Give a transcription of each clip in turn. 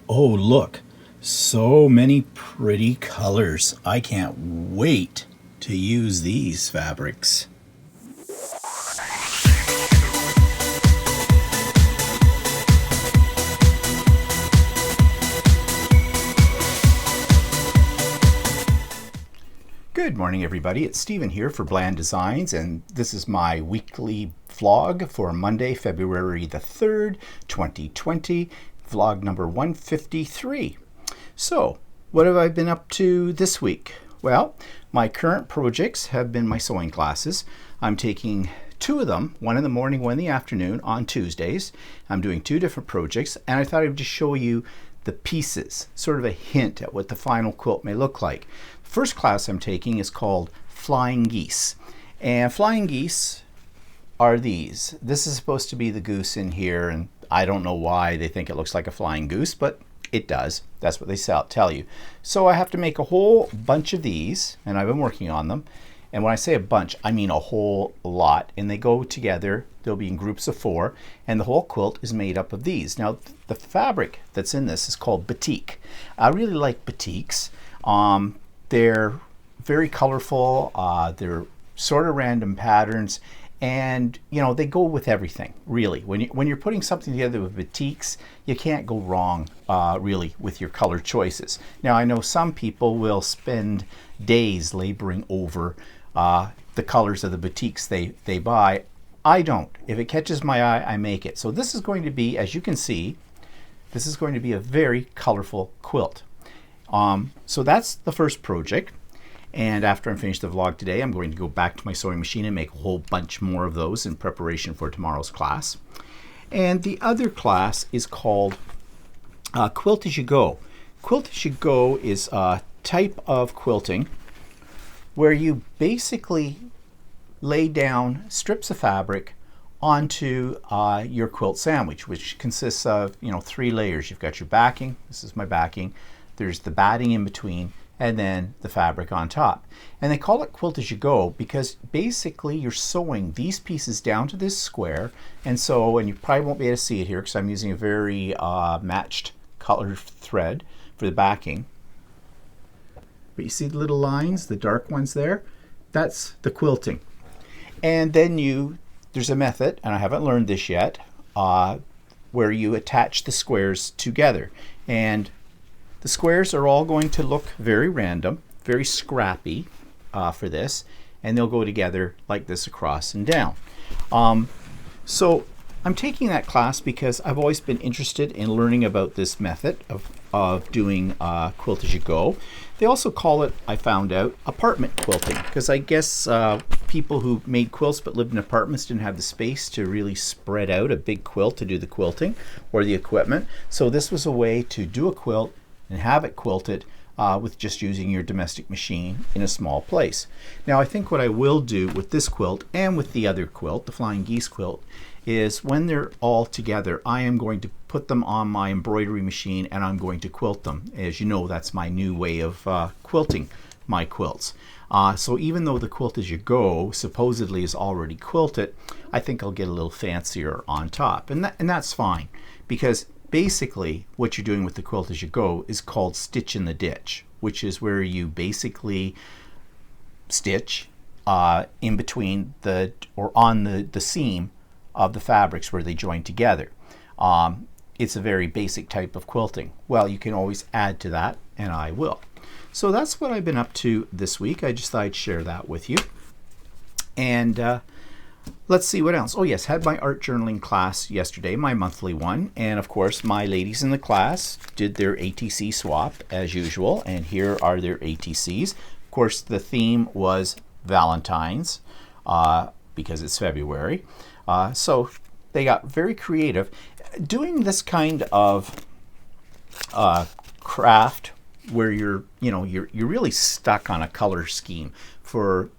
Oh, look, so many pretty colors. I can't wait to use these fabrics. Good morning, everybody. It's Stephen here for Bland Designs, and this is my weekly vlog for Monday, February the 3rd, 2020, vlog number 153. So, what have I been up to this week? Well, my current projects have been my sewing classes. I'm taking two of them, one in the morning, one in the afternoon, on Tuesdays. I'm doing two different projects, and I thought I would just show you the pieces, sort of a hint at what the final quilt may look like. The first class I'm taking is called Flying Geese. And flying geese are these. This is supposed to be the goose in here, and I don't know why they think it looks like a flying goose, but it does. That's what they tell you. So I have to make a whole bunch of these, and I've been working on them. And when I say a bunch, I mean a whole lot. And they go together. They'll be in groups of 4. And the whole quilt is made up of these. Now, the fabric that's in this is called batik. I really like batiks. They're very colorful. They're sort of random patterns. And, you know, they go with everything, really. When you're putting something together with batiks, you can't go wrong, really, with your color choices. Now, I know some people will spend days laboring over the colors of the batiks they buy. I don't. If it catches my eye, I make it. So this is going to be, as you can see, this is going to be a very colorful quilt. So that's the first project. And after I'm finished the vlog today, I'm going to go back to my sewing machine and make a whole bunch more of those in preparation for tomorrow's class. And the other class is called Quilt As You Go. Quilt As You Go is a type of quilting where you basically lay down strips of fabric onto your quilt sandwich, which consists of 3 layers. You've got your backing. This is my backing. There's the batting in between, and then the fabric on top. And they call it Quilt As You Go because basically you're sewing these pieces down to this square. And you probably won't be able to see it here because I'm using a very matched color thread for the backing. But you see the little lines, the dark ones there? That's the quilting. And then there's a method, and I haven't learned this yet, where you attach the squares together. And the squares are all going to look very random, very scrappy for this, and they'll go together like this across and down. So I'm taking that class because I've always been interested in learning about this method of doing Quilt As You Go. They also call it, I found out, apartment quilting, because I guess people who made quilts but lived in apartments didn't have the space to really spread out a big quilt to do the quilting or the equipment. So this was a way to do a quilt and have it quilted with just using your domestic machine in a small place. Now I think what I will do with this quilt and with the other quilt, the Flying Geese quilt, is when they're all together, I am going to put them on my embroidery machine and I'm going to quilt them. As you know, that's my new way of quilting my quilts. So even though the Quilt As You Go supposedly is already quilted, I think I'll get a little fancier on top. And that's fine, because basically what you're doing with the Quilt As You Go is called stitch in the ditch, which is where you basically stitch in between on the seam of the fabrics where they join together. It's a very basic type of quilting. Well, you can always add to that, and I will. So that's what I've been up to this week. I just thought I'd share that with you. And let's see what else. Oh yes, had my art journaling class yesterday, my monthly one. And of course, my ladies in the class did their ATC swap as usual. And here are their ATCs. Of course, the theme was Valentine's because it's February. So they got very creative. Doing this kind of craft where you're really stuck on a color scheme for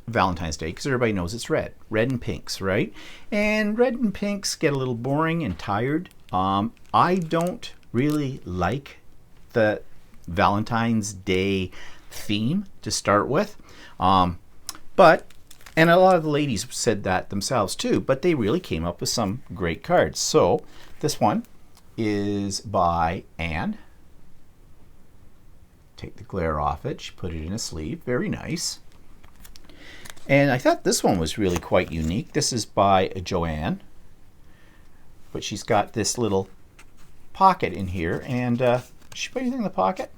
Valentine's Day, because everybody knows it's red and pinks, right? And red and pinks get a little boring and tired. I don't really like the Valentine's Day theme to start with, and a lot of the ladies said that themselves too, but they really came up with some great cards. So this one is by Anne. Take the glare off it. She put it in a sleeve. Very nice. And I thought this one was really quite unique. This is by Joan. But she's got this little pocket in here. And did she put anything in the pocket?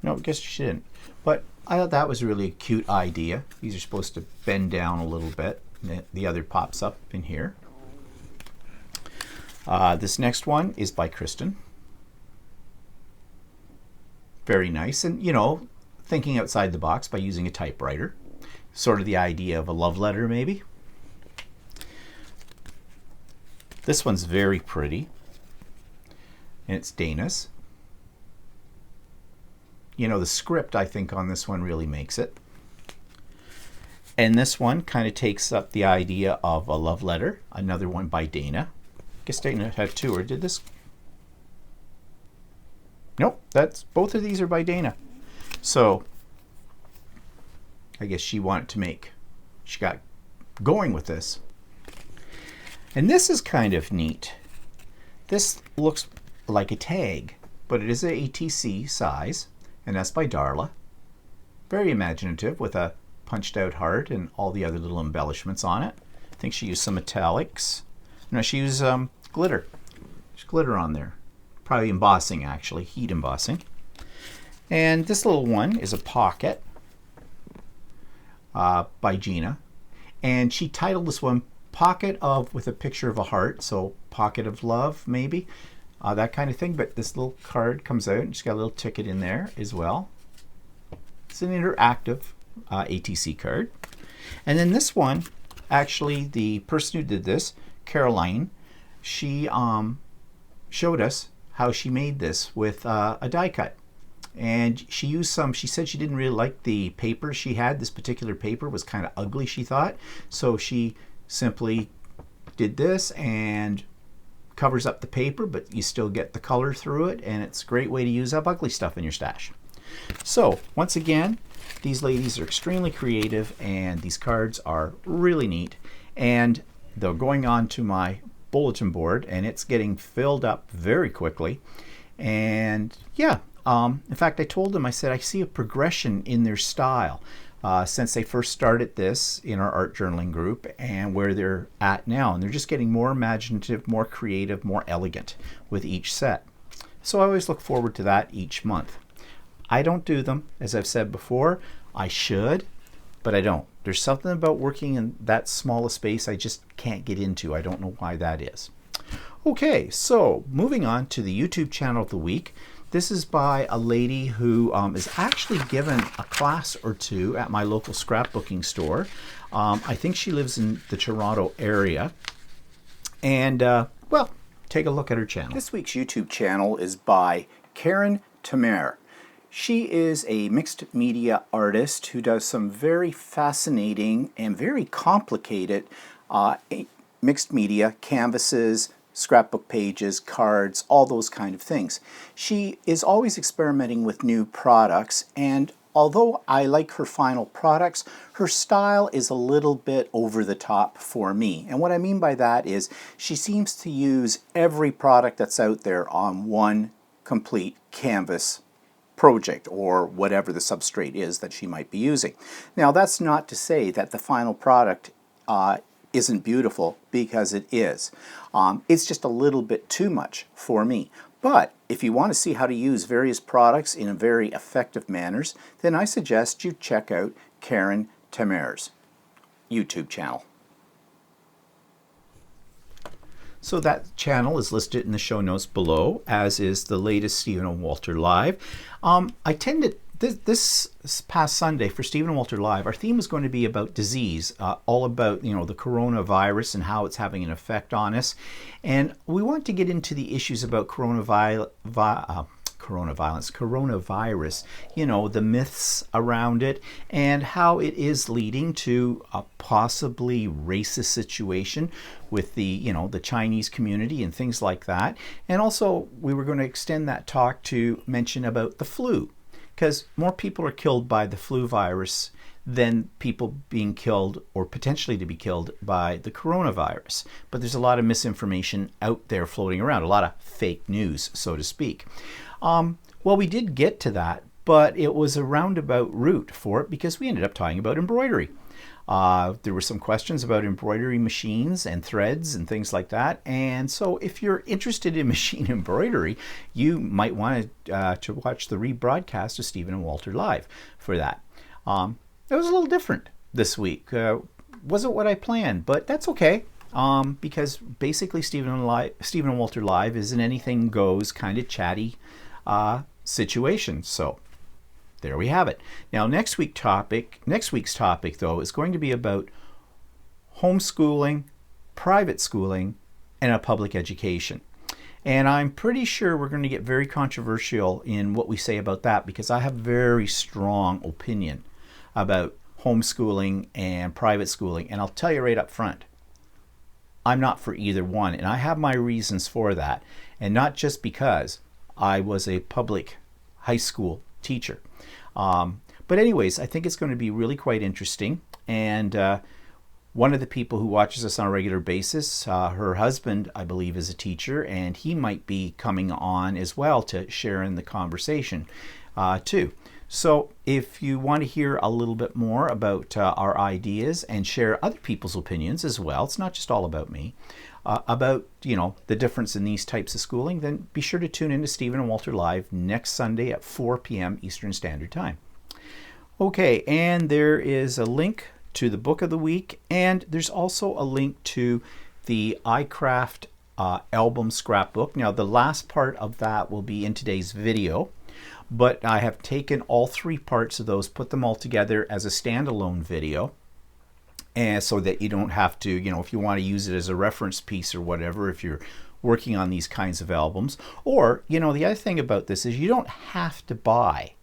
No, I guess she didn't. But I thought that was really a cute idea. These are supposed to bend down a little bit. The other pops up in here. This next one is by Kristen. Very nice. And, you know, thinking outside the box by using a typewriter. Sort of the idea of a love letter, maybe. This one's very pretty. And it's Dana's. You know, the script, I think, on this one really makes it. And this one kind of takes up the idea of a love letter. Another one by Dana. I guess Dana had two, or did this? Nope, both of these are by Dana. So I guess she wanted to she got going with this. And this is kind of neat. This looks like a tag, but it is a ATC size, and that's by Darla. Very imaginative with a punched out heart and all the other little embellishments on it. I think she used some metallics. No, she used glitter. There's glitter on there. Probably embossing, actually, heat embossing. And this little one is a pocket by Gina. And she titled this one Pocket of, with a picture of a heart, so pocket of love, maybe, that kind of thing. But this little card comes out, and she's got a little ticket in there as well. It's an interactive ATC card. And then this one, actually, the person who did this, Caroline, she showed us how she made this with a die cut. And she used she said she didn't really like the paper she had. This particular paper was kind of ugly, she thought. So she simply did this and covers up the paper, but you still get the color through it, and it's a great way to use up ugly stuff in your stash. So once again, these ladies are extremely creative, and these cards are really neat. And they're going on to my bulletin board, and it's getting filled up very quickly. And yeah, in fact, I told them, I said, I see a progression in their style since they first started this in our art journaling group and where they're at now. And they're just getting more imaginative, more creative, more elegant with each set. So I always look forward to that each month. I don't do them, as I've said before. I should, but I don't. There's something about working in that small a space I just can't get into. I don't know why that is. Okay, so moving on to the YouTube channel of the week. This is by a lady who is actually given a class or two at my local scrapbooking store. I think she lives in the Toronto area. And, well, take a look at her channel. This week's YouTube channel is by Keren Tamir. She is a mixed media artist who does some very fascinating and very complicated mixed media canvases, scrapbook pages, cards, all those kind of things. She is always experimenting with new products, and although I like her final products, her style is a little bit over the top for me. And what I mean by that is she seems to use every product that's out there on one complete canvas project or whatever the substrate is that she might be using. Now, that's not to say that the final product isn't beautiful, because it is. It's just a little bit too much for me. But if you want to see how to use various products in a very effective manners, then I suggest you check out Keren Tamir's YouTube channel. So that channel is listed in the show notes below, as is the latest Stephen and Walter Live. I tended this past Sunday for Stephen and Walter Live, our theme was going to be about disease, all about, you know, the coronavirus and how it's having an effect on us. And we want to get into the issues about coronavirus, you know, the myths around it and how it is leading to a possibly racist situation with the, you know, the Chinese community and things like that. And also we were going to extend that talk to mention about the flu, because more people are killed by the flu virus than people being killed or potentially to be killed by the coronavirus. But there's a lot of misinformation out there floating around, a lot of fake news, so to speak. Well, we did get to that, but it was a roundabout route for it because we ended up talking about embroidery. There were some questions about embroidery machines and threads and things like that. And so if you're interested in machine embroidery, you might want to watch the rebroadcast of Stephen and Walter Live for that. It was a little different this week. Wasn't what I planned, but that's okay. Because basically Stephen and Walter Live is an anything goes kind of chatty situation. So there we have it. Now next week's topic though is going to be about homeschooling, private schooling, and a public education. And I'm pretty sure we're going to get very controversial in what we say about that because I have a very strong opinion about homeschooling and private schooling. And I'll tell you right up front, I'm not for either one. And I have my reasons for that. And not just because I was a public high school teacher. But anyways, I think it's going to be really quite interesting. And one of the people who watches us on a regular basis, her husband, I believe, is a teacher, and he might be coming on as well to share in the conversation too. So if you want to hear a little bit more about our ideas and share other people's opinions as well, it's not just all about me, about the difference in these types of schooling, then be sure to tune in to Stephen and Walter Live next Sunday at 4 p.m. Eastern Standard Time. Okay, and there is a link to the book of the week, and there's also a link to the iCraft album scrapbook. Now the last part of that will be in today's video, but I have taken all three parts of those, put them all together as a standalone video, and so that you don't have to, if you want to use it as a reference piece or whatever, if you're working on these kinds of albums. Or, the other thing about this is you don't have to buy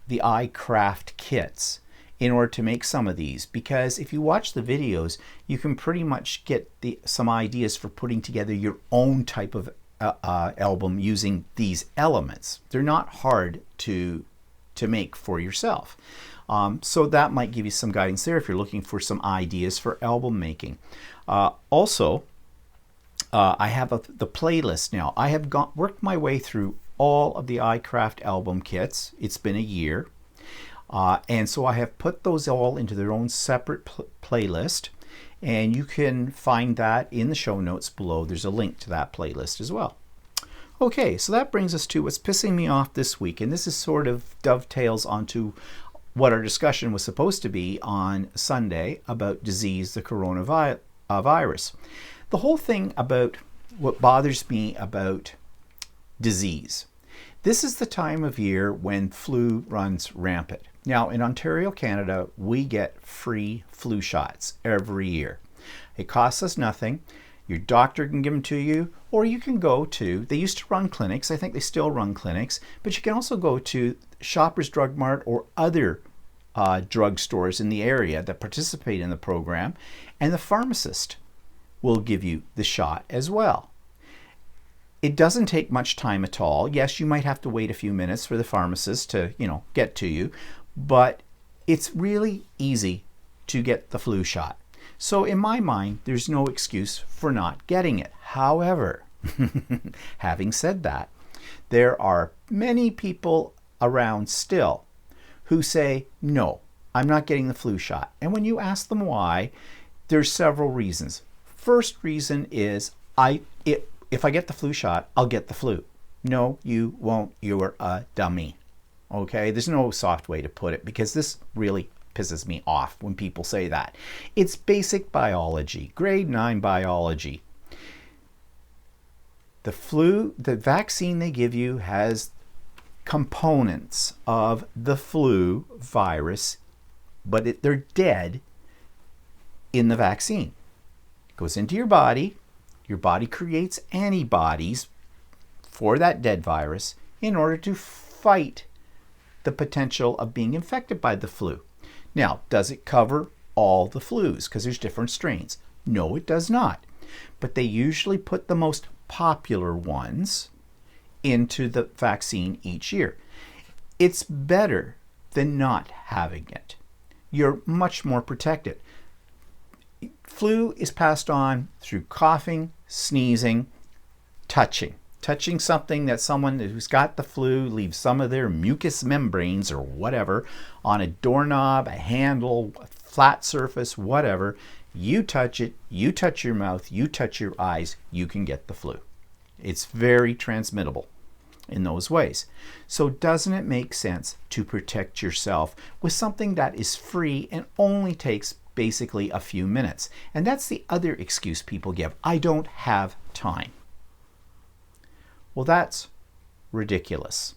the iCraft kits in order to make some of these, because if you watch the videos, you can pretty much get some ideas for putting together your own type of album using these elements. They're not hard to make for yourself. So that might give you some guidance there if you're looking for some ideas for album making. Also, I have the playlist now. I have worked my way through all of the iCraft album kits. It's been a year. And so I have put those all into their own separate playlist. And you can find that in the show notes below. There's a link to that playlist as well. Okay, so that brings us to what's pissing me off this week. And this is sort of dovetails onto what our discussion was supposed to be on Sunday about disease, the coronavirus. The whole thing about what bothers me about disease. This is the time of year when flu runs rampant. Now, in Ontario, Canada, we get free flu shots every year. It costs us nothing. Your doctor can give them to you, or you can go to, they used to run clinics, I think they still run clinics, but you can also go to Shoppers Drug Mart or other drug stores in the area that participate in the program, and the pharmacist will give you the shot as well. It doesn't take much time at all. Yes, you might have to wait a few minutes for the pharmacist to, get to you, but it's really easy to get the flu shot. So in my mind, there's no excuse for not getting it. However, having said that, there are many people around still who say, no, I'm not getting the flu shot. And when you ask them why, there's several reasons. First reason is, if I get the flu shot, I'll get the flu. No, you won't. You're a dummy. Okay? There's no soft way to put it, because this really pisses me off when people say that. It's basic biology, grade 9 biology. The vaccine they give you has components of the flu virus, but they're dead in the vaccine. It goes into your body creates antibodies for that dead virus in order to fight the potential of being infected by the flu. Now, does it cover all the flus? Because there's different strains. No, it does not. But they usually put the most popular ones into the vaccine each year. It's better than not having it. you're much more protected. Flu is passed on through coughing, sneezing, touching. Touching something that someone who's got the flu leaves some of their mucous membranes or whatever on a doorknob, a handle, a flat surface, whatever. You touch it, you touch your mouth, you touch your eyes, you can get the flu. It's very transmittable in those ways. So doesn't it make sense to protect yourself with something that is free and only takes basically a few minutes? And that's the other excuse people give. I don't have time. Well, that's ridiculous.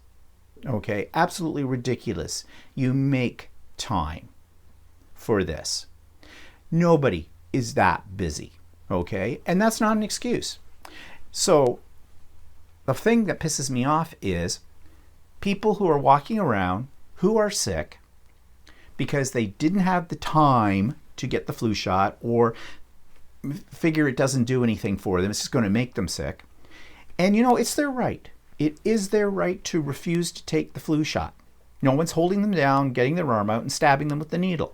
Okay, absolutely ridiculous. You make time for this. Nobody is that busy. Okay, and that's not an excuse. So the thing that pisses me off is people who are walking around who are sick because they didn't have the time to get the flu shot or figure it doesn't do anything for them. It's just going to make them sick. And you know, it's their right. It is their right to refuse to take the flu shot. No one's holding them down, getting their arm out and stabbing them with the needle.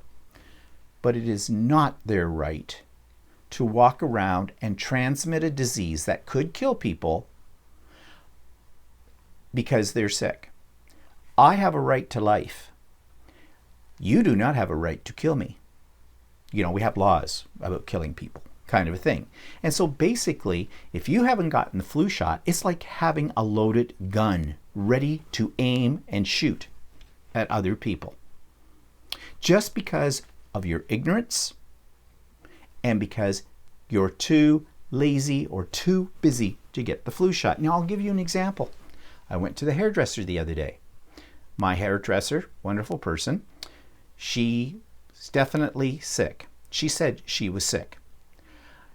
But it is not their right to walk around and transmit a disease that could kill people because they're sick. I have a right to life. You do not have a right to kill me. You know, we have laws about killing people, kind of a thing. And so basically, if you haven't gotten the flu shot, it's like having a loaded gun ready to aim and shoot at other people. Just because of your ignorance and because you're too lazy or too busy to get the flu shot. Now, I'll give you an example. I went to the hairdresser the other day. My hairdresser, wonderful person, she's definitely sick. She said she was sick.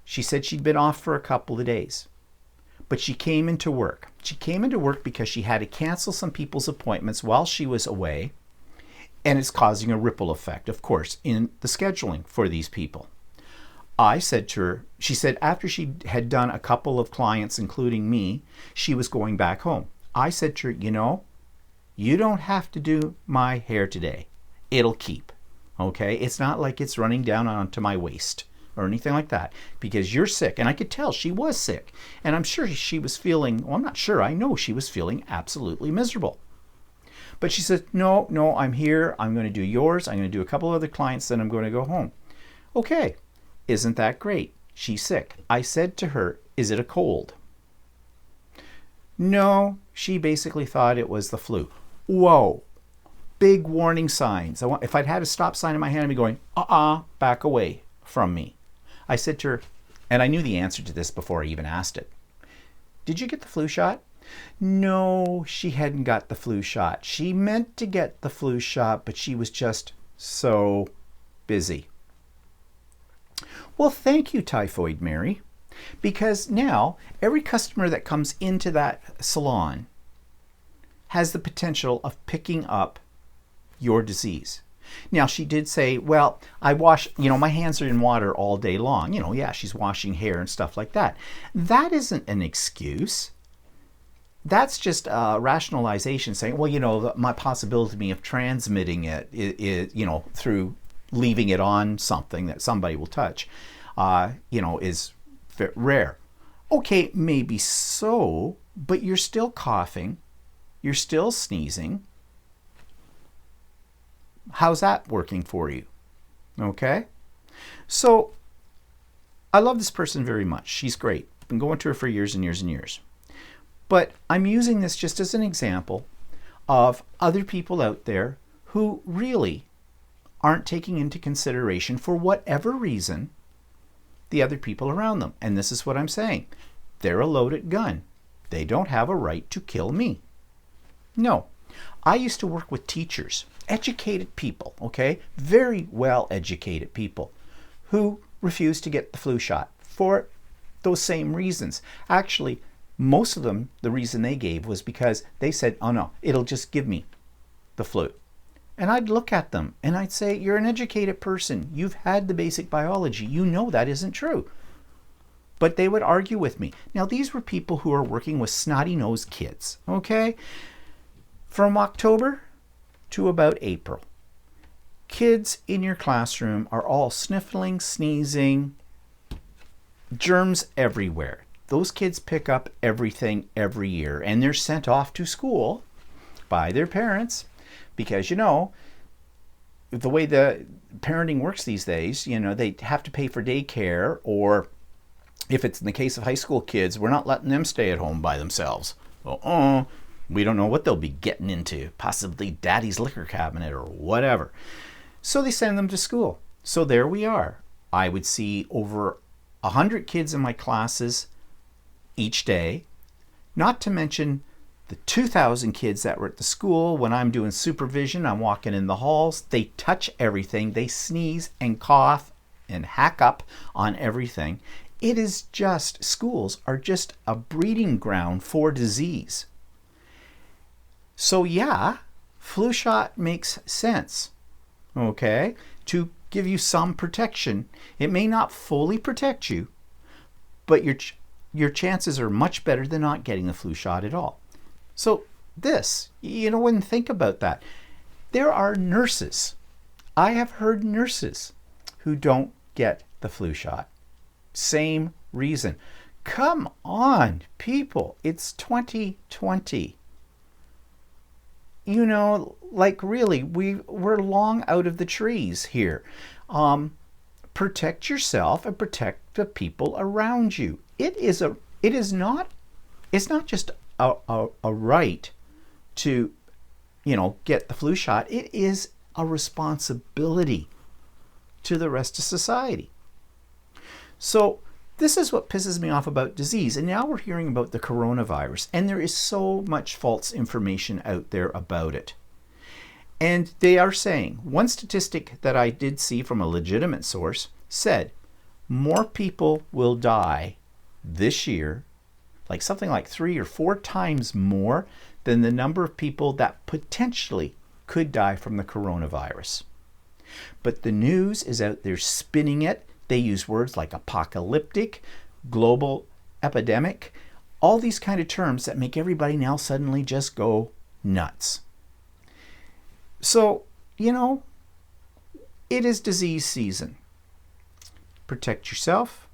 She said she'd been off for a couple of days, but she came into work. She came into work because she had to cancel some people's appointments while she was away, and it's causing a ripple effect, of course, in the scheduling for these people. I said to her, she said after she had done a couple of clients, including me, she was going back home. I said to her, you know, you don't have to do my hair today. It'll keep, okay? It's not like it's running down onto my waist or anything like that because you're sick. And I could tell she was sick. And I'm sure she was feeling, well, I'm not sure, I know she was feeling absolutely miserable. But she said, no, I'm here. I'm going to do yours. I'm going to do a couple other clients, then I'm going to go home. Okay, isn't that great? She's sick. I said to her, is it a cold? No, she basically thought it was the flu. Whoa, big warning signs. If I'd had a stop sign in my hand, I'd be going, back away from me. I said to her, and I knew the answer to this before I even asked it. Did you get the flu shot? No, she hadn't got the flu shot. She meant to get the flu shot, but she was just so busy. Well, thank you, Typhoid Mary, because now every customer that comes into that salon has the potential of picking up your disease. Now, she did say, well, I wash, my hands are in water all day long. Yeah, she's washing hair and stuff like that. That isn't an excuse. That's just a rationalization saying, well, my possibility of transmitting it is, through leaving it on something that somebody will touch, is rare. Okay, maybe so, but you're still coughing. You're still sneezing. How's that working for you? Okay? So, I love this person very much. She's great. Been going to her for years and years and years. But I'm using this just as an example of other people out there who really aren't taking into consideration, for whatever reason, the other people around them. And this is what I'm saying. They're a loaded gun. They don't have a right to kill me. No. I used to work with teachers, educated people, okay? Very well educated people who refused to get the flu shot for those same reasons. Actually, most of them, the reason they gave was because they said, oh no, it'll just give me the flu. And I'd look at them and I'd say, you're an educated person. You've had the basic biology. You know that isn't true. But they would argue with me. Now, these were people who are working with snotty-nosed kids, okay? From October to about April. kids in your classroom are all sniffling, sneezing, germs everywhere. Those kids pick up everything every year, and they're sent off to school by their parents because, you know, the way the parenting works these days, you know, they have to pay for daycare, or if it's in the case of high school kids, we're not letting them stay at home by themselves. We don't know what they'll be getting into, possibly daddy's liquor cabinet or whatever. So they send them to school. So there we are. I would see over 100 kids in my classes each day, not to mention the 2,000 kids that were at the school. When I'm doing supervision, I'm walking in the halls, they touch everything, they sneeze and cough and hack up on everything. It is just, schools are just a breeding ground for disease. So yeah, flu shot makes sense, okay, to give you some protection. It may not fully protect you, but your chances are much better than not getting the flu shot at all. So this, you know, when think about that, there are nurses. I have heard nurses who don't get the flu shot. Same reason. Come on, people, it's 2020. You know, like really, we're long out of the trees here. Protect yourself and protect the people around you. It's not just a right to, you know, get the flu shot. It is a responsibility to the rest of society. So this is what pisses me off about disease. And now we're hearing about the coronavirus, and there is so much false information out there about it. And they are saying, one statistic that I did see from a legitimate source said more people will die this year, like something like 3 or 4 times more than the number of people that potentially could die from the coronavirus. But the news is out there spinning it. They use words like apocalyptic, global epidemic, all these kind of terms that make everybody now suddenly just go nuts. So, you know, it is disease season. Protect yourself,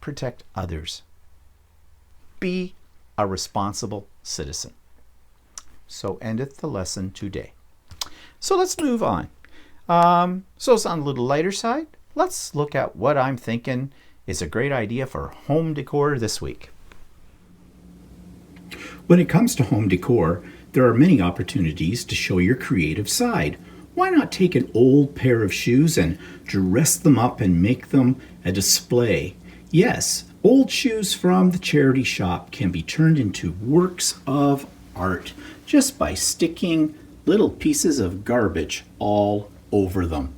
protect others. Be a responsible citizen. So endeth the lesson today. So let's move on. So it's on a little lighter side. Let's look at what I'm thinking is a great idea for home decor this week. When it comes to home decor, there are many opportunities to show your creative side. Why not take an old pair of shoes and dress them up and make them a display? Yes, old shoes from the charity shop can be turned into works of art just by sticking little pieces of garbage all over them.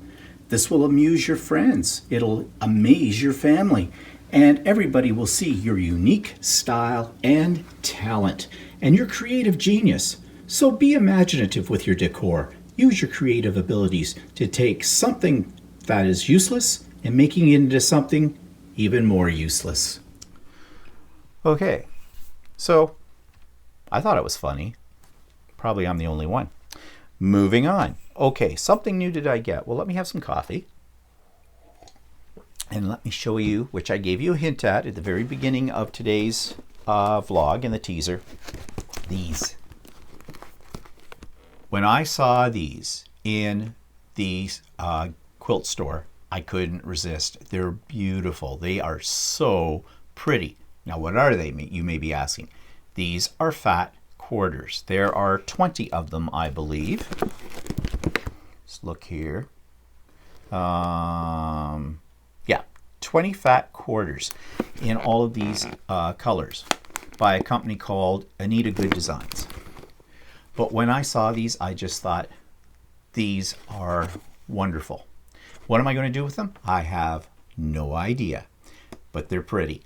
This will amuse your friends, it'll amaze your family, and everybody will see your unique style and talent and your creative genius. So be imaginative with your decor. Use your creative abilities to take something that is useless and making it into something even more useless. Okay, so I thought it was funny. Probably I'm the only one. Moving on. Okay, something new did I get? Well, let me have some coffee. And let me show you, which I gave you a hint at the very beginning of today's vlog in the teaser, these. When I saw these in the quilt store, I couldn't resist. They're beautiful. They are so pretty. Now, what are they? You may be asking. These are fat quarters. There are 20 of them, I believe. Let's look here. Yeah, 20 fat quarters in all of these colors by a company called Anita Good Designs. But when I saw these, I just thought, these are wonderful. What am I going to do with them? I have no idea, but they're pretty.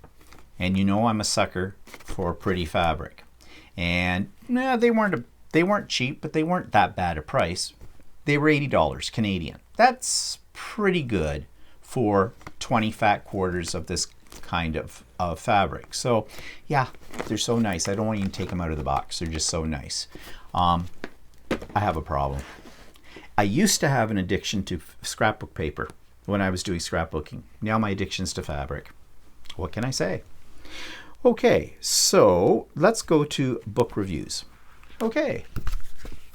And you know I'm a sucker for pretty fabric. And they weren't cheap, but they weren't that bad a price. They were $80 Canadian. That's pretty good for 20 fat quarters of this kind of fabric. So yeah, they're so nice. I don't want to even take them out of the box. They're just so nice. I have a problem. I used to have an addiction to scrapbook paper when I was doing scrapbooking. Now my addiction's to fabric. What can I say? Okay, so let's go to book reviews. Okay,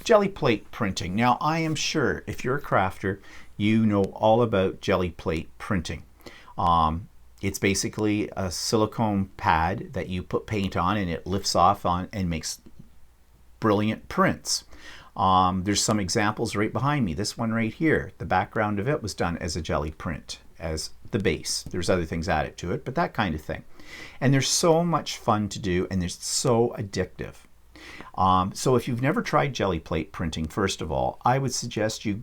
GelliPlate printing. Now I am sure if you're a crafter, you know all about GelliPlate printing. It's basically a silicone pad that you put paint on and it lifts off on and makes brilliant prints. There's some examples right behind me. This one right here, the background of it was done as a jelly print, as the base. There's other things added to it, but that kind of thing. And there's so much fun to do, and they're so addictive. So if you've never tried GelliPlate printing, first of all, I would suggest you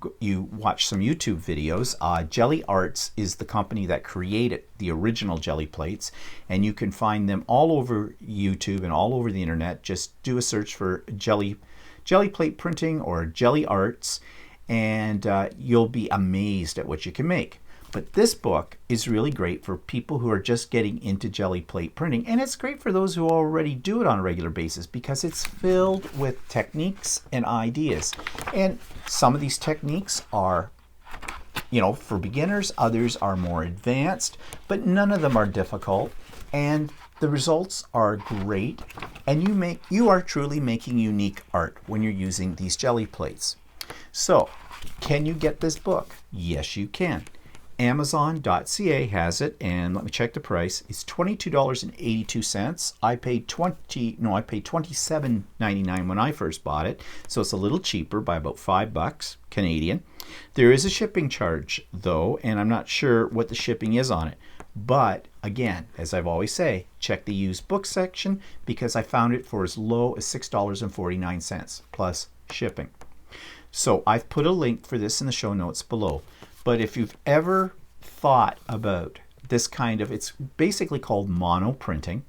watch some YouTube videos. Jelly Arts is the company that created the original GelliPlates, and you can find them all over YouTube and all over the internet. Just do a search for GelliPlate printing or Jelly Arts, and you'll be amazed at what you can make. But this book is really great for people who are just getting into GelliPlate printing, and it's great for those who already do it on a regular basis because it's filled with techniques and ideas. And some of these techniques are, for beginners, others are more advanced, but none of them are difficult, and the results are great, and you are truly making unique art when you're using these GelliPlates. So, can you get this book? Yes, you can. Amazon.ca has it, and let me check the price. It's $22.82. I paid $27.99 when I first bought it, so it's a little cheaper by about $5 Canadian. There is a shipping charge though, and I'm not sure what the shipping is on it. But again, as I've always say, check the used book section because I found it for as low as $6.49 plus shipping. So I've put a link for this in the show notes below. But if you've ever thought about this kind of, it's basically called mono printing.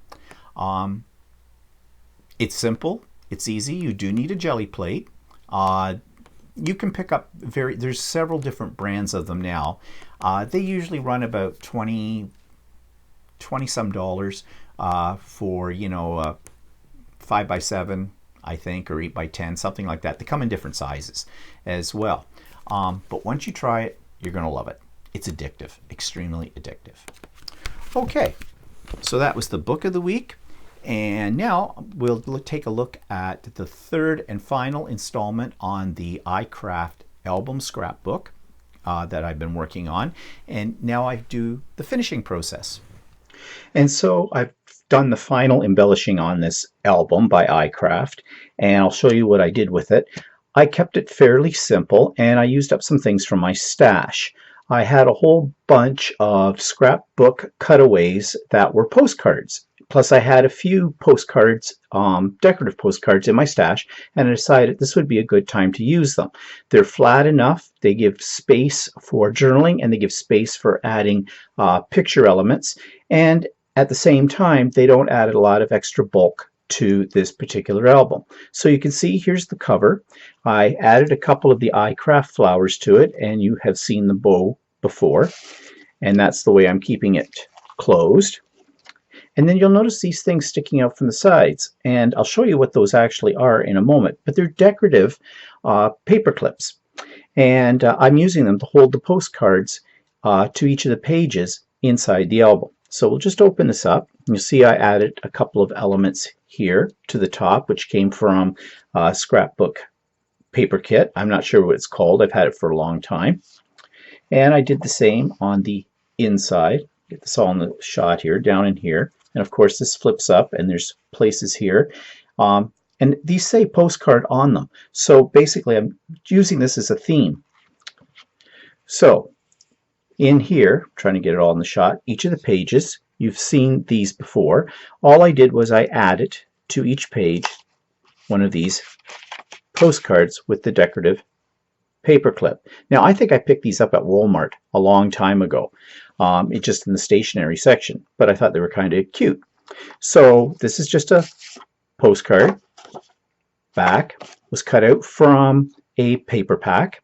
It's simple, it's easy. You do need a GelliPlate. You can pick up there's several different brands of them now. They usually run about $20 some dollars for 5x7, I think, or 8x10, something like that. They come in different sizes as well. But once you try it, you're going to love it. It's addictive, extremely addictive. Okay, so that was the book of the week. And now we'll take a look at the third and final installment on the iCraft album scrapbook that I've been working on. And now I do the finishing process. And so I've done the final embellishing on this album by iCraft, and I'll show you what I did with it. I kept it fairly simple, and I used up some things from my stash. I had a whole bunch of scrapbook cutaways that were postcards. Plus I had a few postcards, decorative postcards in my stash, and I decided this would be a good time to use them. They're flat enough, they give space for journaling, and they give space for adding picture elements, and at the same time they don't add a lot of extra bulk to this particular album. So you can see here's the cover. I added a couple of the iCraft flowers to it, and you have seen the bow before, and that's the way I'm keeping it closed. And then you'll notice these things sticking out from the sides, and I'll show you what those actually are in a moment, but they're decorative paper clips, and I'm using them to hold the postcards to each of the pages inside the album. So we'll just open this up. You'll see I added a couple of elements here to the top, which came from Scrapbook Paper Kit. I'm not sure what it's called. I've had it for a long time. And I did the same on the inside. Get this all in the shot here, down in here. And of course this flips up and there's places here. And these say postcard on them. So basically I'm using this as a theme. So in here, trying to get it all in the shot, each of the pages, you've seen these before. All I did was I added to each page one of these postcards with the decorative paper clip. Now I think I picked these up at Walmart a long time ago. It's just in the stationery section, but I thought they were kind of cute. So this is just a postcard. Back was cut out from a paper pack,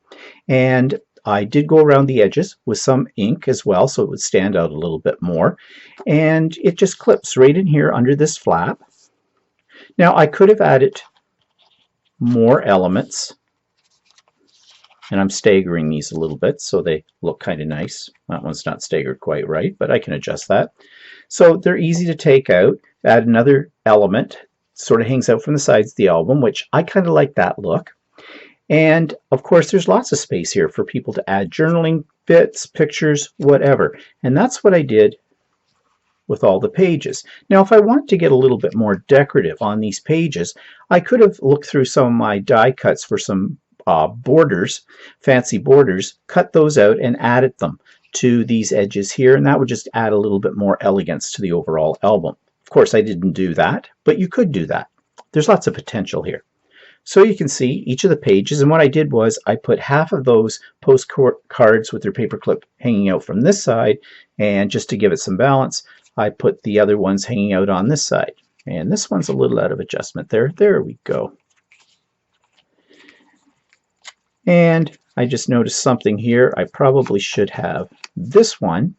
and I did go around the edges with some ink as well, so it would stand out a little bit more. And it just clips right in here under this flap. Now I could have added more elements And I'm staggering these a little bit so they look kind of nice. That one's not staggered quite right, but I can adjust that. So they're easy to take out. Add another element, sort of hangs out from the sides of the album, which I kind of like that look. And of course, there's lots of space here for people to add journaling bits, pictures, whatever. And that's what I did with all the pages. Now, if I want to get a little bit more decorative on these pages, I could have looked through some of my die cuts for some borders, fancy borders, cut those out and added them to these edges here, and that would just add a little bit more elegance to the overall album. Of course, I didn't do that, but you could do that. There's lots of potential here. So you can see each of the pages, and what I did was I put half of those postcards with their paperclip hanging out from this side, and just to give it some balance, I put the other ones hanging out on this side. And this one's a little out of adjustment there. There we go. And I just noticed something here. I probably should have this one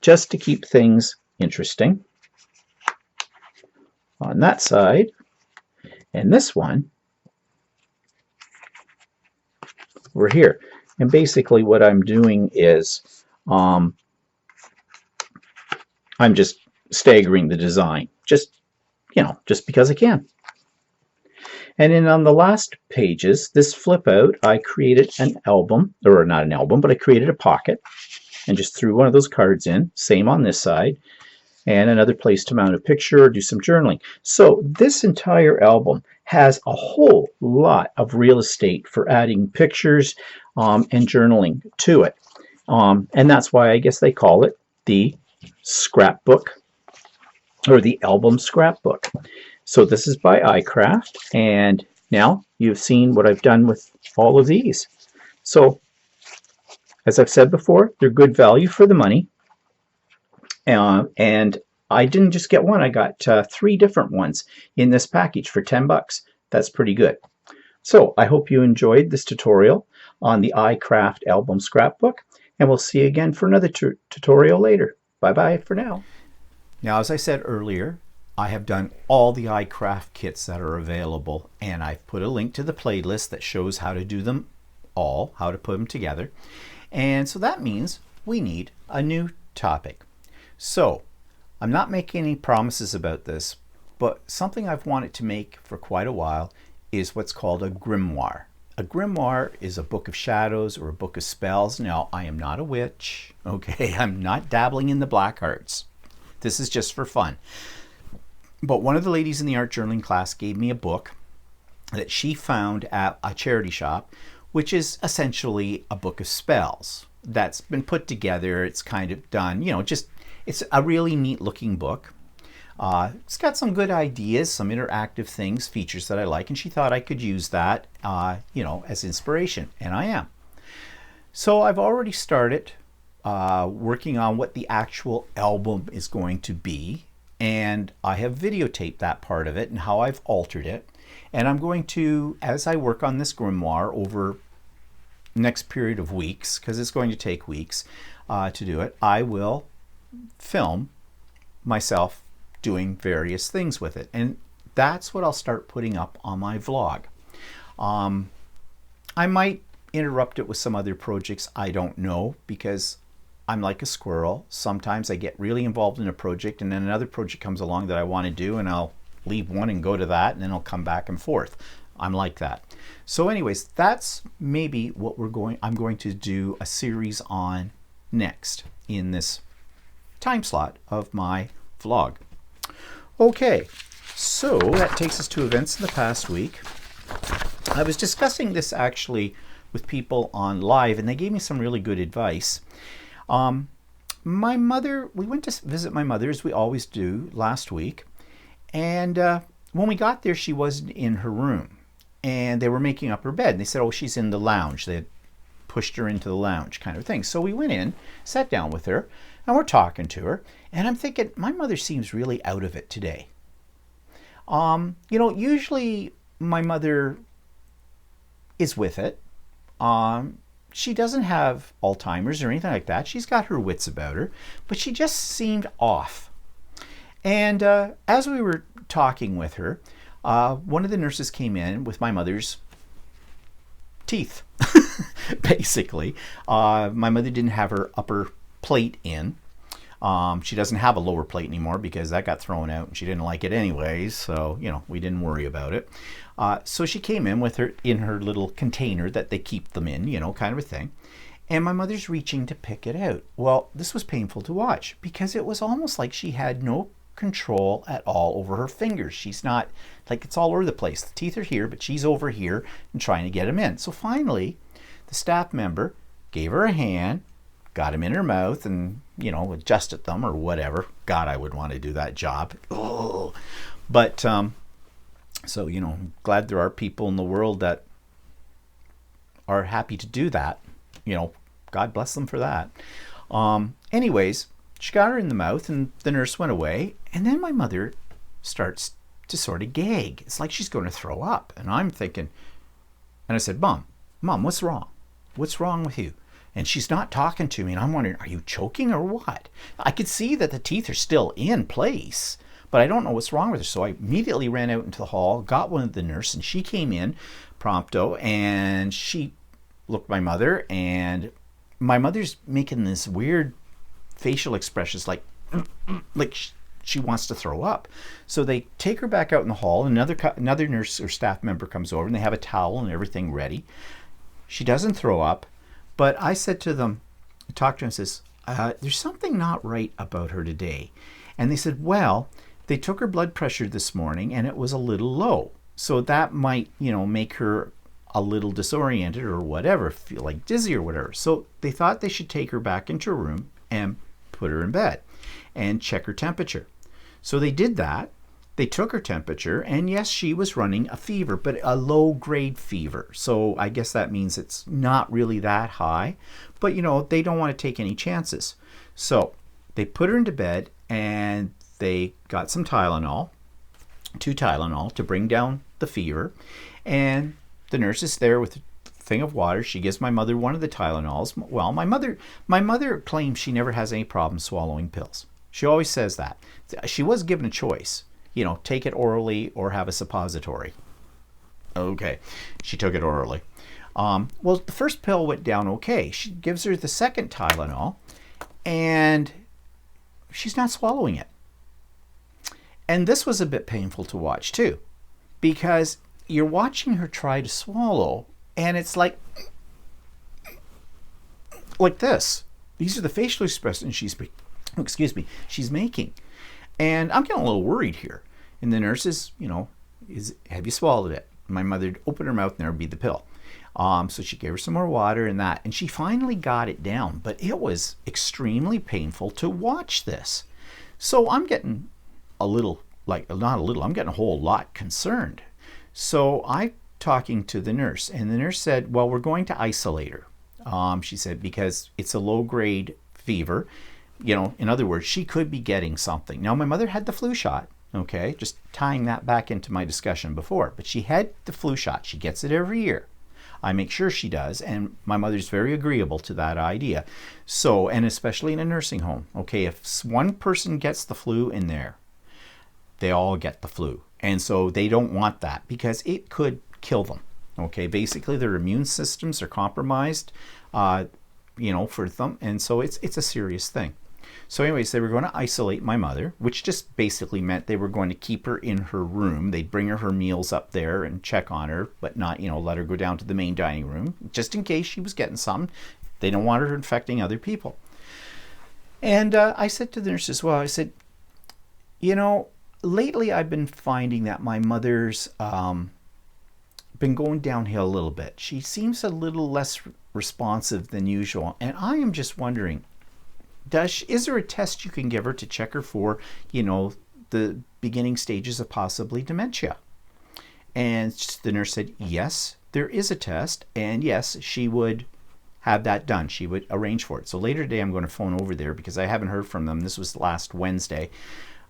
just to keep things interesting on that side, and this one over here. And basically what I'm doing is I'm just staggering the design, just because I can. And then on the last pages, this flip out, I created an album, or not an album, but I created a pocket and just threw one of those cards in. Same on this side, and another place to mount a picture or do some journaling. So this entire album has a whole lot of real estate for adding pictures and journaling to it. And that's why I guess they call it the scrapbook, or the album scrapbook. So this is by iCraft, and now you've seen what I've done with all of these. So as I've said before, they're good value for the money. And I didn't just get one, I got 3 different ones in this package for 10 bucks. That's pretty good. So I hope you enjoyed this tutorial on the iCraft album scrapbook, and we'll see you again for another tutorial later. Bye-bye for now. Now, as I said earlier, I have done all the iCraft kits that are available, and I've put a link to the playlist that shows how to do them all, how to put them together. And so that means we need a new topic. So I'm not making any promises about this, but something I've wanted to make for quite a while is what's called a grimoire. A grimoire is a book of shadows or a book of spells. Now, I am not a witch, okay? I'm not dabbling in the black arts. This is just for fun. But one of the ladies in the art journaling class gave me a book that she found at a charity shop, which is essentially a book of spells that's been put together. It's kind of done, it's a really neat looking book. It's got some good ideas, some interactive things, features that I like, and she thought I could use that, as inspiration, and I am. So I've already started working on what the actual album is going to be. And I have videotaped that part of it and how I've altered it. And I'm going to, as I work on this grimoire over next period of weeks, because it's going to take weeks to do it, I will film myself doing various things with it. And that's what I'll start putting up on my vlog. I might interrupt it with some other projects, I don't know, because I'm like a squirrel. Sometimes I get really involved in a project and then another project comes along that I want to do, and I'll leave one and go to that, and then I'll come back and forth. I'm like that. So anyways, that's maybe what I'm going to do a series on next in this time slot of my vlog. Okay, so that takes us to events in the past week. I was discussing this actually with people on live, and they gave me some really good advice. My mother, we went to visit my mother, as we always do, last week, and when we got there, she wasn't in her room, and they were making up her bed, and they said, oh, she's in the lounge. They had pushed her into the lounge kind of thing. So we went in, sat down with her, and we're talking to her, and I'm thinking, my mother seems really out of it today. Usually my mother is with it. She doesn't have Alzheimer's or anything like that. She's got her wits about her, but she just seemed off. And as we were talking with her, one of the nurses came in with my mother's teeth. basically. My mother didn't have her upper plate in. She doesn't have a lower plate anymore because that got thrown out and she didn't like it anyways. So, we didn't worry about it. So she came in with her in her little container that they keep them in, kind of a thing. And my mother's reaching to pick it out. Well, this was painful to watch because it was almost like she had no control at all over her fingers. She's not, like, it's all over the place. The teeth are here, but she's over here and trying to get them in. So finally, the staff member gave her a hand, got him in her mouth and, adjusted them or whatever. God, I would want to do that job. Oh. But, so, glad there are people in the world that are happy to do that. God bless them for that. Anyways, she got her in the mouth and the nurse went away. And then my mother starts to sort of gag. It's like she's going to throw up. And I'm thinking, and I said, Mom, what's wrong? What's wrong with you? And she's not talking to me. And I'm wondering, are you choking or what? I could see that the teeth are still in place, but I don't know what's wrong with her. So I immediately ran out into the hall, got one of the nurse, and she came in prompto, and she looked at my mother, and my mother's making this weird facial expressions like she wants to throw up. So they take her back out in the hall. Another nurse or staff member comes over, and they have a towel and everything ready. She doesn't throw up, but I said to them, I talked to her and says, there's something not right about her today. And they said, well, they took her blood pressure this morning and it was a little low. So that might, make her a little disoriented or whatever, feel like dizzy or whatever. So they thought they should take her back into her room and put her in bed and check her temperature. So they did that. They took her temperature, and yes, she was running a fever, but a low-grade fever. So I guess that means it's not really that high, but they don't want to take any chances. So they put her into bed, and they got some Tylenol, 2 Tylenol to bring down the fever, and the nurse is there with a thing of water. She gives my mother one of the Tylenols. Well, my mother claims she never has any problem swallowing pills. She always says that. She was given a choice. Take it orally or have a suppository. Okay, she took it orally. Well, the first pill went down okay. She gives her the second Tylenol, and she's not swallowing it. And this was a bit painful to watch too, because you're watching her try to swallow, and it's like this. These are the facial expressions she's making. And I'm getting a little worried here. And the nurse is, have you swallowed it? My mother opened her mouth and there would be the pill. So she gave her some more water and that. And she finally got it down. But it was extremely painful to watch this. So I'm getting I'm getting a whole lot concerned. So I'm talking to the nurse. And the nurse said, well, we're going to isolate her. She said, because it's a low-grade fever. In other words, she could be getting something. Now, my mother had the flu shot, okay, just tying that back into my discussion before, but she had the flu shot. She gets it every year. I make sure she does, and my mother's very agreeable to that idea. So, and especially in a nursing home, okay, if one person gets the flu in there, they all get the flu. And so they don't want that because it could kill them, okay? Basically, their immune systems are compromised, for them, and so it's a serious thing. So anyways, they were going to isolate my mother, which just basically meant they were going to keep her in her room. They'd bring her meals up there and check on her, but not, let her go down to the main dining room, just in case she was getting some. They don't want her infecting other people. And I said to the nurse as well, I said, lately I've been finding that my mother's been going downhill a little bit. She seems a little less responsive than usual. And I am just wondering, is there a test you can give her to check her for, the beginning stages of possibly dementia? And the nurse said, yes, there is a test. And yes, she would have that done. She would arrange for it. So later today, I'm going to phone over there because I haven't heard from them. This was last Wednesday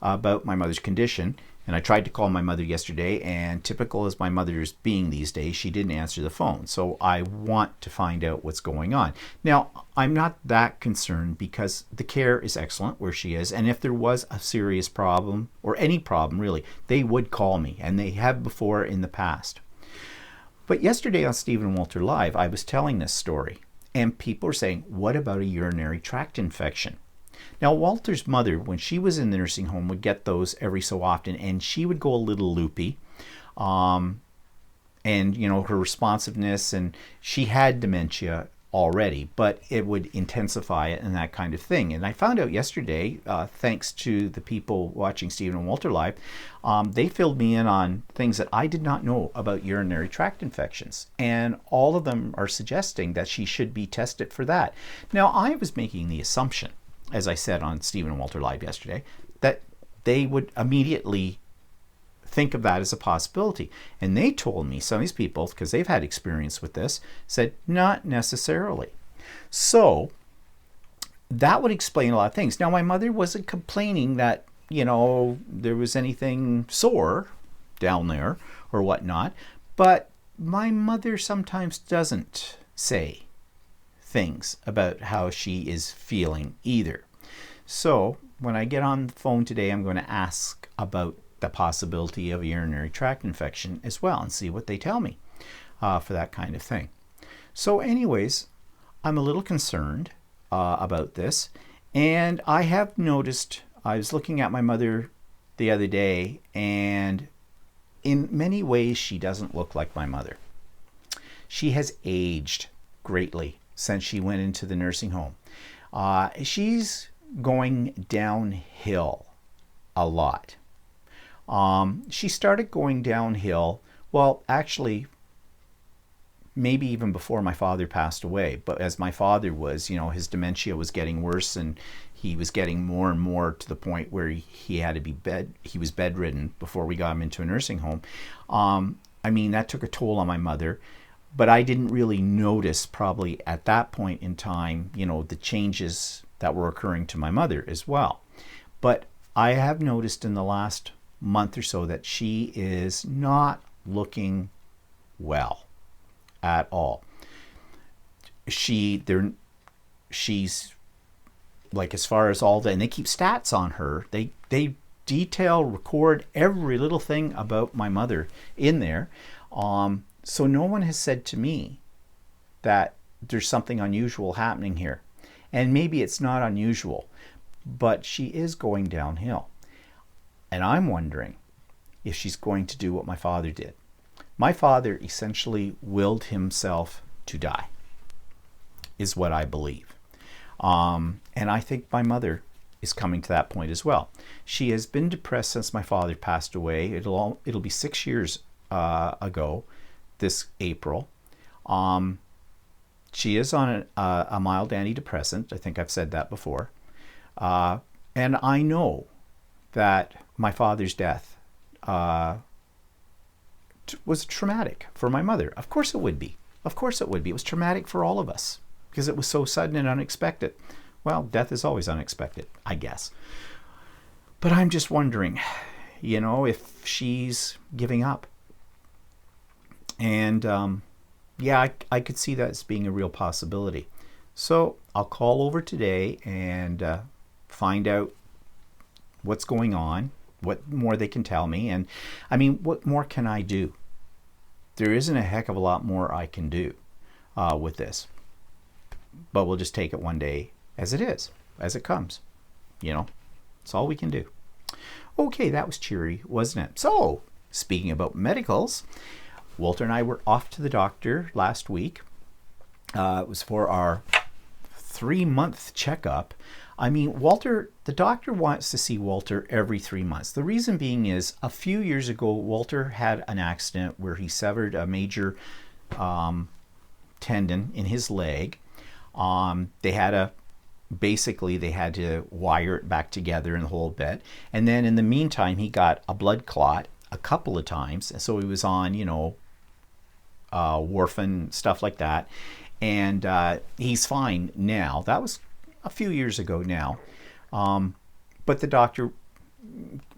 about my mother's condition. And I tried to call my mother yesterday, and typical as my mother is being these days, she didn't answer the phone. So I want to find out what's going on. Now, I'm not that concerned because the care is excellent where she is. And if there was a serious problem, or any problem really, they would call me, and they have before in the past. But yesterday on Stephen Walter Live, I was telling this story, and people were saying, what about a urinary tract infection? Now, Walter's mother, when she was in the nursing home, would get those every so often, and she would go a little loopy. And, you know, her responsiveness, and she had dementia already, but it would intensify it and that kind of thing. And I found out yesterday, thanks to the people watching Stephen and Walter Live, they filled me in on things that I did not know about urinary tract infections. And all of them are suggesting that she should be tested for that. Now, I was making the assumption, as I said on Stephen and Walter Live yesterday, that they would immediately think of that as a possibility. And they told me, some of these people, because they've had experience with this, said not necessarily. So that would explain a lot of things. Now, my mother wasn't complaining that, you know, there was anything sore down there or whatnot, but my mother sometimes doesn't say things about how she is feeling either. So when I get on the phone today, I'm going to ask about the possibility of a urinary tract infection as well and see what they tell me for that kind of thing. So anyways, I'm a little concerned about this, and I have noticed, I was looking at my mother the other day, and in many ways she doesn't look like my mother. She has aged greatly since she went into the nursing home. She's going downhill a lot. She started going downhill, well, actually, maybe even before my father passed away. But as my father was, you know, his dementia was getting worse, and he was getting more and more to the point where he had to be he was bedridden before we got him into a nursing home. I mean, that took a toll on my mother, but I didn't really notice probably at that point in time, you know, the changes that were occurring to my mother as well. But I have noticed in the last month or so that she is not looking well at all. She's like, as far as all that, and they keep stats on her. They record every little thing about my mother in there. So no one has said to me that there's something unusual happening here. And maybe it's not unusual, but she is going downhill. And I'm wondering if she's going to do what my father did. My father essentially willed himself to die, is what I believe. And I think my mother is coming to that point as well. She has been depressed since my father passed away. It'll be 6 years ago this April. She is on a mild antidepressant. I think I've said that before. And I know that my father's death was traumatic for my mother. Of course it would be. Of course it would be. It was traumatic for all of us because it was so sudden and unexpected. Well, death is always unexpected, I guess. But I'm just wondering, you know, if she's giving up. And yeah, I could see that as being a real possibility. So I'll call over today and find out what's going on, what more they can tell me. And I mean, what more can I do? There isn't a heck of a lot more I can do with this. But we'll just take it one day as it is, as it comes. You know, it's all we can do. Okay, that was cheery, wasn't it? So, speaking about medicals, Walter and I were off to the doctor last week. It was for our 3-month checkup. I mean, the doctor wants to see Walter every 3 months. The reason being is a few years ago, Walter had an accident where he severed a major tendon in his leg. They had to wire it back together and the whole bit. And then in the meantime, he got a blood clot a couple of times. And so he was on, you know, warfarin, stuff like that. And he's fine now. That was a few years ago now. But the doctor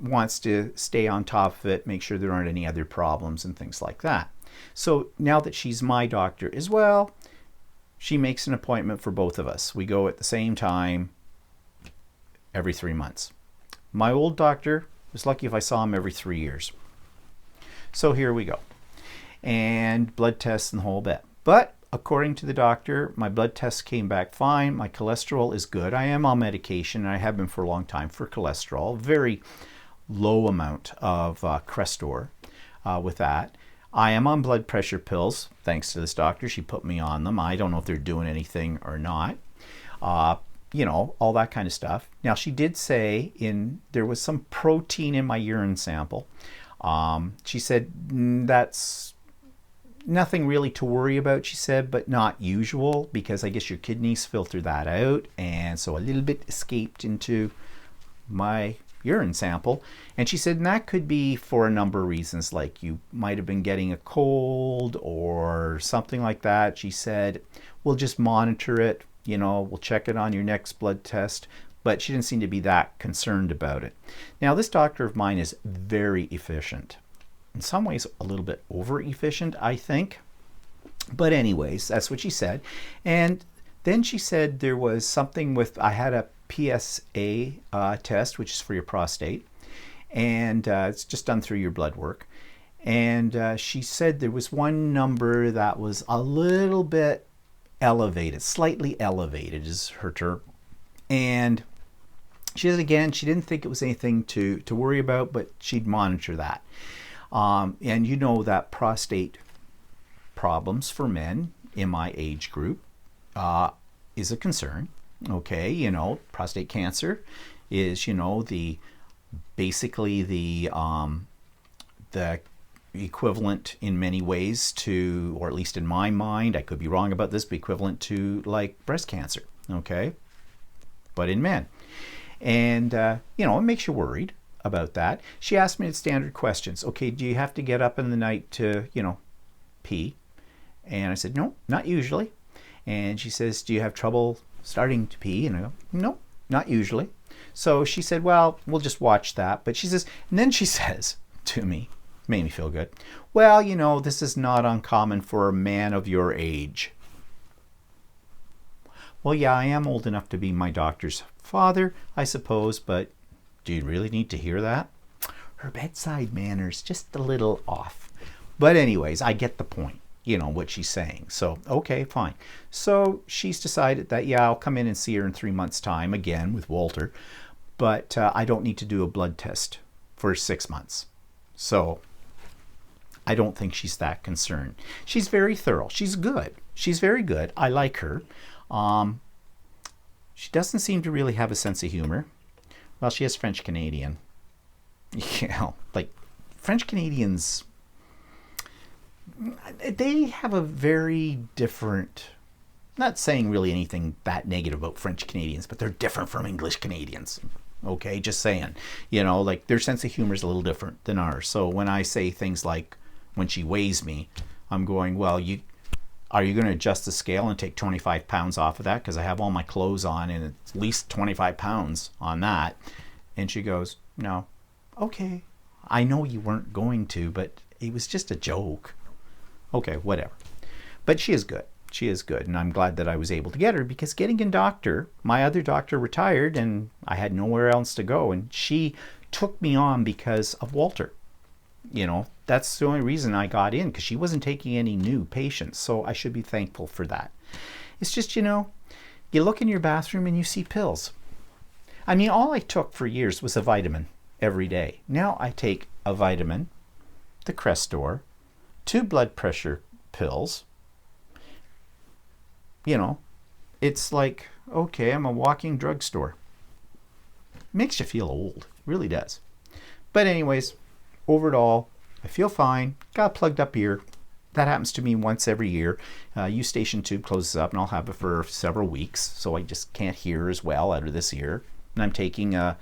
wants to stay on top of it, make sure there aren't any other problems and things like that. So now that she's my doctor as well, she makes an appointment for both of us. We go at the same time every 3 months. My old doctor was lucky if I saw him every 3 years. So here we go. and blood tests and the whole bit. But according to the doctor, my blood tests came back fine. My cholesterol is good. I am on medication, and I have been for a long time for cholesterol. Very low amount of Crestor with that. I am on blood pressure pills, thanks to this doctor. She put me on them. I don't know if they're doing anything or not. You know, all that kind of stuff. Now, she did say there was some protein in my urine sample. She said that's nothing really to worry about, she said, but not usual, because I guess your kidneys filter that out, and so a little bit escaped into my urine sample. And she said, and that could be for a number of reasons, like you might have been getting a cold or something like that. She said, we'll just monitor it, you know, we'll check it on your next blood test. But she didn't seem to be that concerned about it. Now, this doctor of mine is very efficient. In some ways, a little bit over efficient, I think. But anyways, that's what she said. And then she said there was something with, I had a PSA test, which is for your prostate. And it's just done through your blood work. And she said there was one number that was a little bit elevated, slightly elevated is her term. And she said again, she didn't think it was anything to worry about, but she'd monitor that. And you know that prostate problems for men in my age group is a concern. Okay, you know, prostate cancer is, you know, basically the equivalent in many ways to, or at least in my mind, I could be wrong about this, but equivalent to like breast cancer. Okay, but in men. And, you know, it makes you worried about that. She asked me the standard questions. Okay, do you have to get up in the night to, you know, pee? And I said, no, not usually. And she says, do you have trouble starting to pee? And I go, no, not usually. So she said, well, we'll just watch that. But she says, and then she says to me, made me feel good, well, you know, this is not uncommon for a man of your age. Well, yeah, I am old enough to be my doctor's father, I suppose, but do you really need to hear that? Her bedside manner's just a little off. But anyways, I get the point, you know, what she's saying. So, okay, fine. So she's decided that, yeah, I'll come in and see her in 3 months' time again with Walter, but I don't need to do a blood test for 6 months. So I don't think she's that concerned. She's very thorough. She's good. She's very good. I like her. She doesn't seem to really have a sense of humor. Well, she is French Canadian. You know, like French Canadians, they have a very different, not saying really anything that negative about French Canadians, but they're different from English Canadians. Okay, just saying. You know, like their sense of humor is a little different than ours. So when I say things like, when she weighs me, I'm going, well, are you going to adjust the scale and take 25 pounds off of that? Because I have all my clothes on and it's at least 25 pounds on that. And she goes, no. Okay, I know you weren't going to, but it was just a joke. Okay, whatever. But she is good. She is good. And I'm glad that I was able to get her, because getting a doctor, my other doctor retired and I had nowhere else to go. And she took me on because of Walter. You know, that's the only reason I got in, because she wasn't taking any new patients. So I should be thankful for that. It's just, you know, you look in your bathroom and you see pills. I mean, all I took for years was a vitamin every day. Now I take a vitamin, the Crestor, 2 blood pressure pills. You know, it's like, okay, I'm a walking drugstore. Makes you feel old. It really does. But anyways, overall, I feel fine. Got a plugged up ear. That happens to me once every year. Eustachian tube closes up and I'll have it for several weeks. So I just can't hear as well out of this ear. And I'm taking an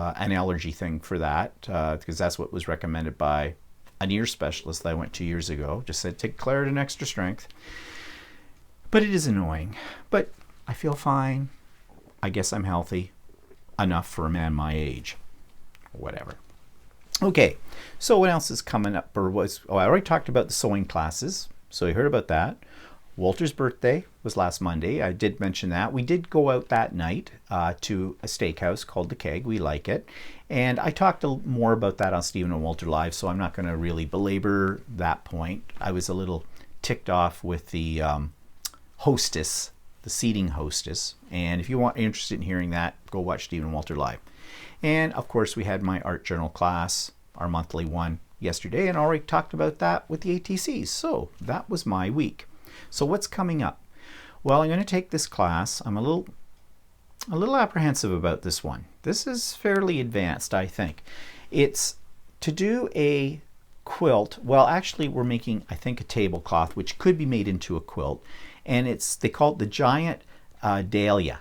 allergy thing for that, because that's what was recommended by an ear specialist that I went 2 years ago. Just said, take Claritin Extra Strength. But it is annoying. But I feel fine. I guess I'm healthy enough for a man my age. Whatever. Okay, so what else is coming up? I already talked about the sewing classes. So you heard about that. Walter's birthday was last Monday. I did mention that. We did go out that night to a steakhouse called The Keg. We like it. And I talked more about that on Stephen and Walter Live, so I'm not going to really belabor that point. I was a little ticked off with the hostess, the seating hostess. And if you want interested in hearing that, go watch Stephen and Walter Live. And of course, we had my art journal class, our monthly one, yesterday, and already talked about that with the ATCs. So that was my week. So what's coming up? Well, I'm going to take this class. I'm a little apprehensive about this one. This is fairly advanced, I think. It's to do a quilt. Well, actually, we're making, I think, a tablecloth, which could be made into a quilt. And they call it the Giant Dahlia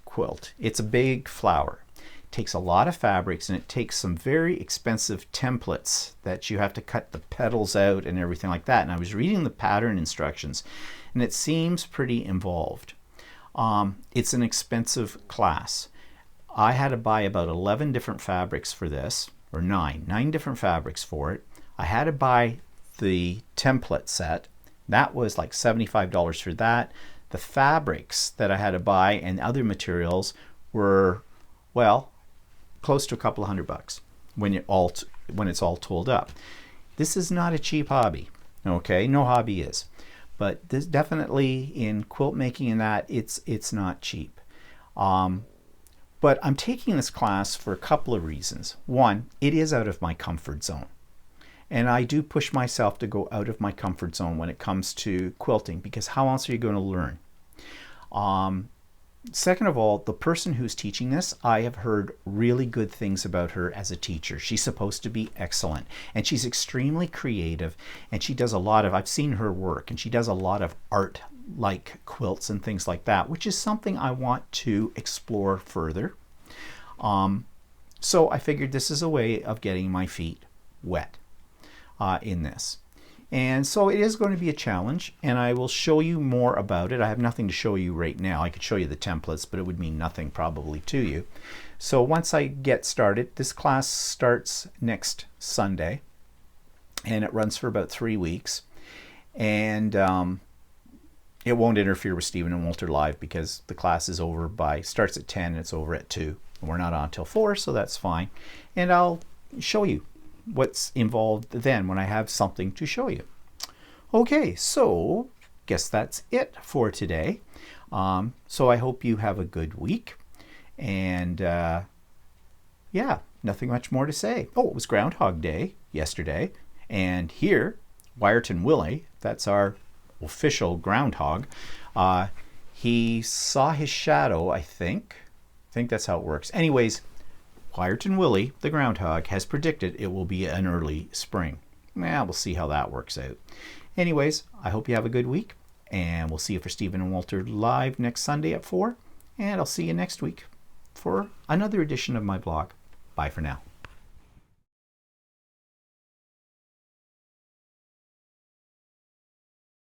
quilt. It's a big flower. It takes a lot of fabrics, and it takes some very expensive templates that you have to cut the petals out and everything like that. And I was reading the pattern instructions, and it seems pretty involved. It's an expensive class. I had to buy about 11 different fabrics for this, or nine different fabrics for it. I had to buy the template set. That was like $75 for that. The fabrics that I had to buy and other materials were, well, close to a couple of $100 when it's all tooled up. This is not a cheap hobby, okay? No hobby is. But this definitely in quilt making and that, it's not cheap. But I'm taking this class for a couple of reasons. One, it is out of my comfort zone. And I do push myself to go out of my comfort zone when it comes to quilting, because how else are you going to learn? Second of all, the person who's teaching this, I have heard really good things about her as a teacher. She's supposed to be excellent, and she's extremely creative, and she does a lot of, I've seen her work, and she does a lot of art like quilts and things like that, which is something I want to explore further. So I figured this is a way of getting my feet wet in this. And so it is going to be a challenge, and I will show you more about it. I have nothing to show you right now. I could show you the templates, but it would mean nothing probably to you. So once I get started, this class starts next Sunday, and it runs for about 3 weeks. And it won't interfere with Stephen and Walter Live, because the class is over starts at 10 and it's over at 2. And we're not on till 4, so that's fine. And I'll show you what's involved then when I have something to show you. Okay, so guess that's it for today. So I hope you have a good week. And yeah, nothing much more to say. Oh, it was Groundhog Day yesterday. And here, Wiarton Willie, that's our official groundhog, he saw his shadow, I think. I think that's how it works. Anyways, Wiarton Willie, the groundhog, has predicted it will be an early spring. Well, we'll see how that works out. Anyways, I hope you have a good week, and we'll see you for Stephen and Walter Live next Sunday at 4, and I'll see you next week for another edition of my blog. Bye for now.